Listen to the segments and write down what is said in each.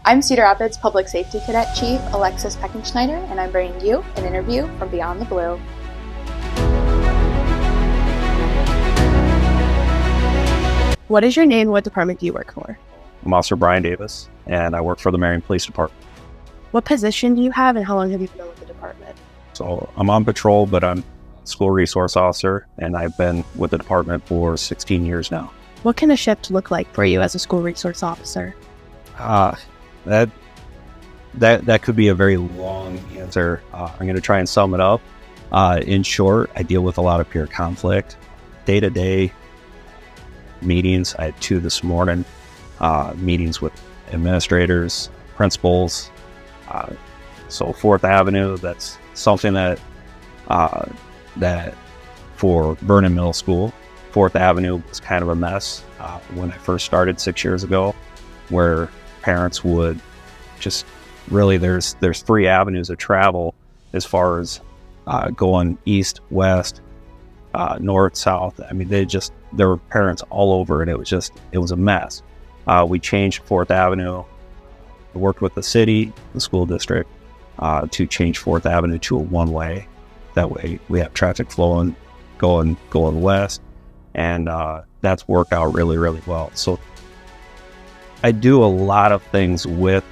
I'm Cedar Rapids Public Safety Cadet Chief Alexis Peckenschneider, and I'm bringing you an interview from Beyond the Blue. What is your name and what department do you work for? I'm Officer Brian Davis, and I work for the Marion Police Department. What position do you have, and how long have you been with the department? So I'm on patrol, but I'm a school resource officer, and I've been with the department for 16 years now. What can a shift look like for you as a school resource officer? That could be a very long answer. I'm going to try and sum it up. In short, I deal with a lot of peer conflict, day-to-day meetings. I had 2 this morning, meetings with administrators, principals. So 4th Avenue, that's something that for Vernon Middle School, 4th Avenue was kind of a mess when I first started 6 years ago, where parents would just really, there's 3 avenues of travel as far as going east, west, north, south. I mean, there were parents all over, and it was a mess. We changed 4th Avenue. I worked with the city, the school district, to change 4th Avenue to a one-way. That way we have traffic flowing, going west, and that's worked out really, really well. So I do a lot of things with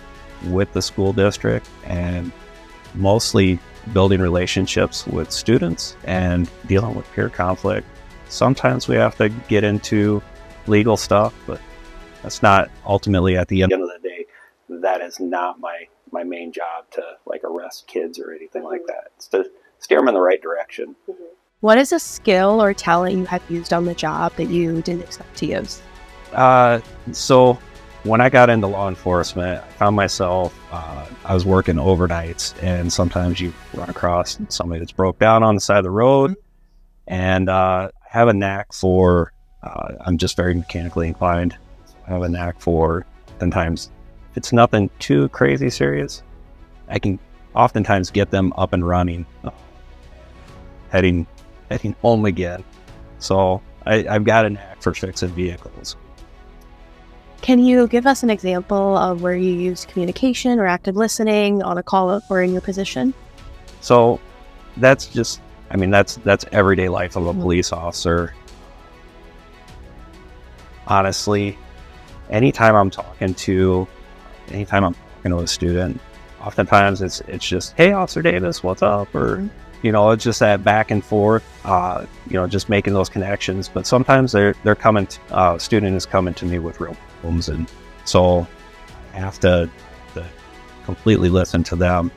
the school district, and mostly building relationships with students and dealing with peer conflict. Sometimes we have to get into legal stuff, but that's not ultimately, at the end of the day, that is not my main job to arrest kids or anything like that. It's to steer them in the right direction. Mm-hmm. What is a skill or talent you have used on the job that you didn't expect to use? So when I got into law enforcement, I found myself, I was working overnights, and sometimes you run across somebody that's broke down on the side of the road. And I have a knack for, I'm just very mechanically inclined. I have a knack for, sometimes, if it's nothing too crazy serious, I can oftentimes get them up and running, heading home again. So I've got a knack for fixing vehicles. Can you give us an example of where you use communication or active listening on a call or in your position? So that's just, that's everyday life of a police officer. Honestly, anytime I'm talking to a student, oftentimes it's just, "Hey, Officer Davis, what's up?" Or, it's just that back and forth, just making those connections. But sometimes they're coming, student is coming to me with real problems, and so I have to completely listen to them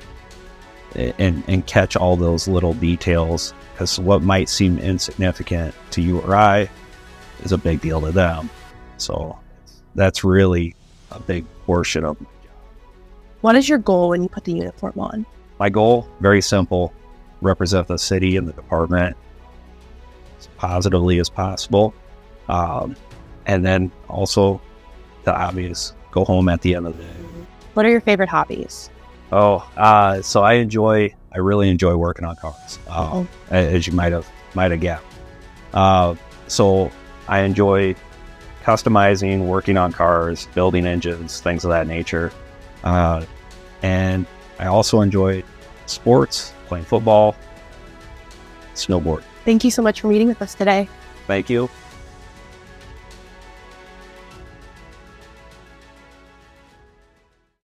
and catch all those little details, because what might seem insignificant to you or I is a big deal to them. So that's really a big portion of my job. What is your goal when you put the uniform on? My goal, very simple: represent the city and the department as positively as possible. And then also the obvious, go home at the end of the day. What are your favorite hobbies? So I really enjoy working on cars, as you might have guessed. So I enjoy customizing, working on cars, building engines, things of that nature. And I also enjoy sports, playing football, snowboard. Thank you so much for meeting with us today. Thank you.